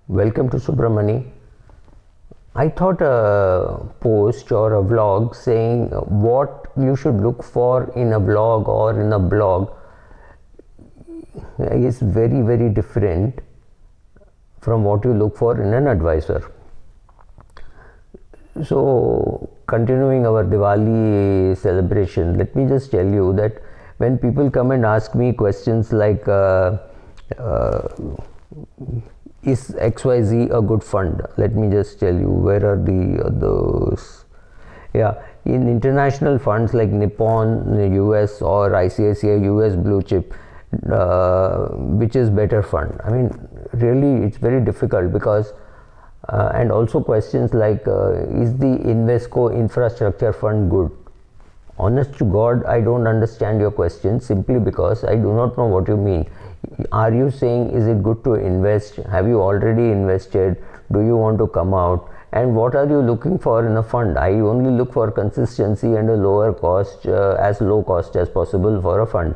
Welcome to Subramani. I thought a post or a vlog saying what you should look for in a vlog or in a blog is very, very different from what you look for in an advisor. So, continuing our Diwali celebration, let me just tell you that when people come and ask me questions like is XYZ a good fund? Let me just tell you where are the others. Yeah, in international funds like Nippon US or ICICI US blue chip, which is better fund? I mean, really, it's very difficult because and also questions like is the Invesco infrastructure fund good? Honest to God, I don't understand your question simply because I do not know what you mean. Are you saying is it good to invest? Have you already invested? Do you want to come out? And what are you looking for in a fund? I only look for consistency and a lower cost, as low cost as possible for a fund.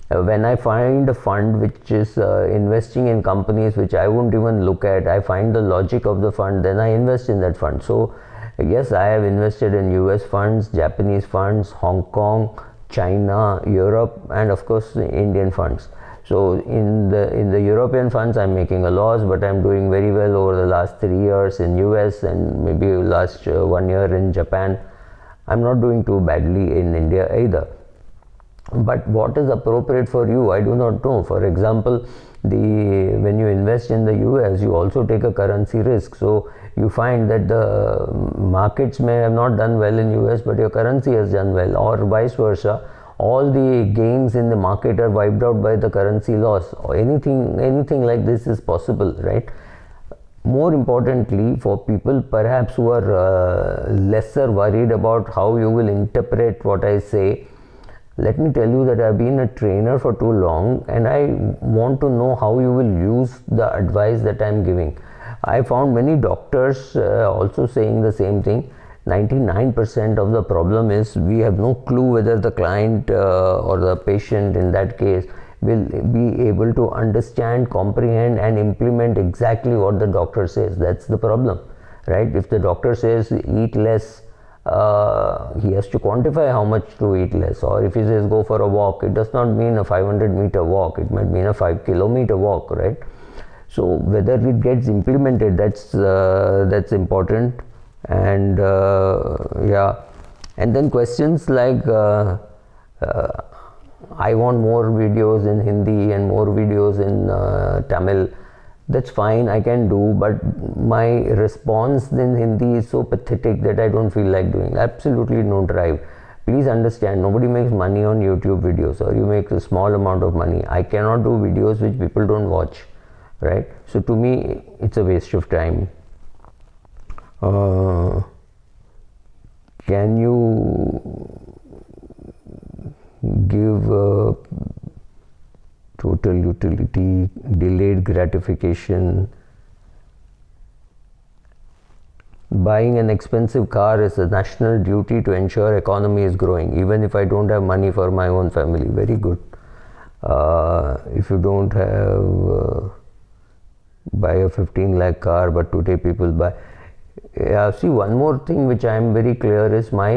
When I find a fund which is investing in companies which I won't even look at, I find the logic of the fund, then I invest in that fund. So yes, I have invested in US funds, Japanese funds, Hong Kong, China, Europe, and of course the Indian funds. So in the European funds I'm making a loss, but I'm doing very well over the last 3 years in US and maybe last 1 year in Japan. I'm not doing too badly in India either. But what is appropriate for you, I do not know. For example, when you invest in the US, you also take a currency risk. So you find that the markets may have not done well in US, but your currency has done well, or vice versa. All the gains in the market are wiped out by the currency loss, or anything like this is possible, right? More importantly, for people perhaps who are lesser worried about how you will interpret what I say, let me tell you that I've been a trainer for too long and I want to know how you will use the advice that I'm giving. I found many doctors also saying the same thing. 99% of the problem is we have no clue whether the client or the patient in that case will be able to understand, comprehend and implement exactly what the doctor says. That's the problem, right? If the doctor says eat less, he has to quantify how much to eat less, or if he says go for a walk, it does not mean a 500-meter walk, it might mean a 5-kilometer walk, right? So whether it gets implemented, that's important. And yeah, and then questions like I want more videos in Hindi and more videos in Tamil. That's fine, I can do, but my response in Hindi is so pathetic that I don't feel like doing. Absolutely no drive. Please understand, nobody makes money on YouTube videos, or you make a small amount of money. I cannot do videos which people don't watch, right? So to me, it's a waste of time. Can you give total utility, delayed gratification? Buying an expensive car is a national duty to ensure economy is growing, even if I don't have money for my own family. Very good. If you don't have buy a 15 lakh car, but today people buy. See, one more thing which I am very clear is my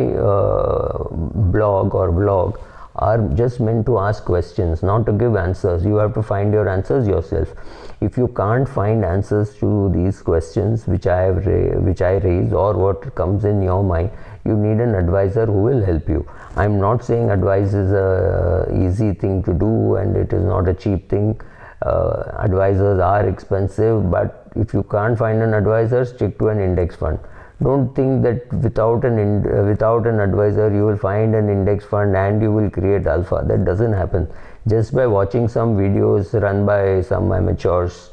blog or vlog are just meant to ask questions, not to give answers. You have to find your answers yourself. If you can't find answers to these questions which I raise or what comes in your mind, you need an advisor who will help you. I'm not saying advice is a easy thing to do and it is not a cheap thing. Advisors are expensive, but if you can't find an advisor, stick to an index fund. Don't think that without an advisor you will find an index fund and you will create alpha. That doesn't happen. Just by watching some videos run by some amateurs,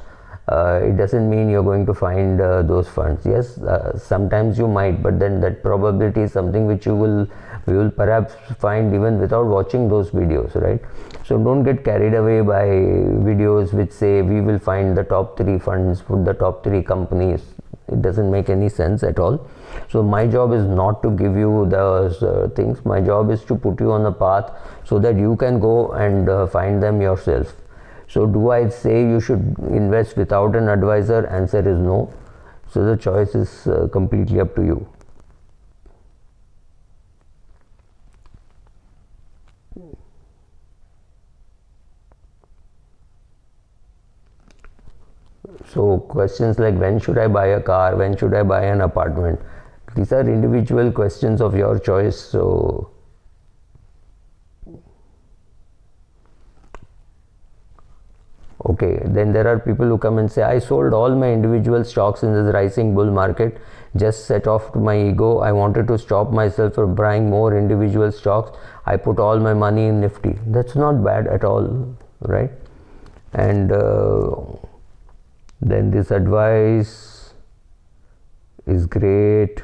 it doesn't mean you're going to find those funds. Yes, sometimes you might, but then that probability is something which we will perhaps find even without watching those videos, right? So don't get carried away by videos which say we will find the top 3 funds for the top 3 companies. It doesn't make any sense at all. So my job is not to give you those things. My job is to put you on a path so that you can go and find them yourself. So do I say you should invest without an advisor? Answer is no. So the choice is completely up to you. So questions like when should I buy a car, when should I buy an apartment, these are individual questions of your choice. So okay, then there are people who come and say, I sold all my individual stocks in this rising bull market, just set off to my ego. I wanted to stop myself from buying more individual stocks. I put all my money in Nifty. That's not bad at all, right? And then this advice is great.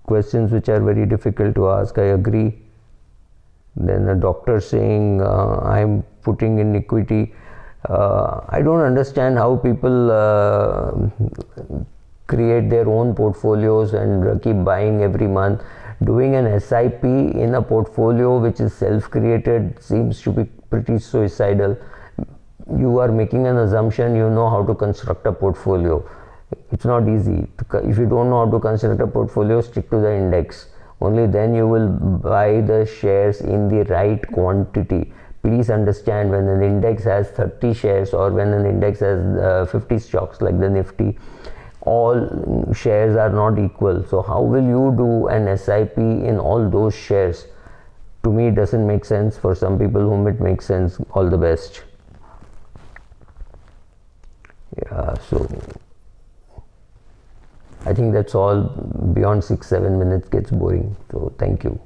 Questions which are very difficult to ask, I agree. Then a doctor saying I'm putting in equity. I don't understand how people create their own portfolios and keep buying every month. Doing an SIP in a portfolio which is self-created seems to be pretty suicidal. You are making an assumption you know how to construct a portfolio. It's not easy. If you don't know how to construct a portfolio, stick to the index. Only then you will buy the shares in the right quantity. Please understand, when an index has 30 shares or when an index has 50 stocks like the Nifty, all shares are not equal. So how will you do an SIP in all those shares? To me it doesn't make sense. For some people whom it makes sense, all the best. Yeah, so I think that's all. Beyond 6-7 minutes gets boring. So thank you.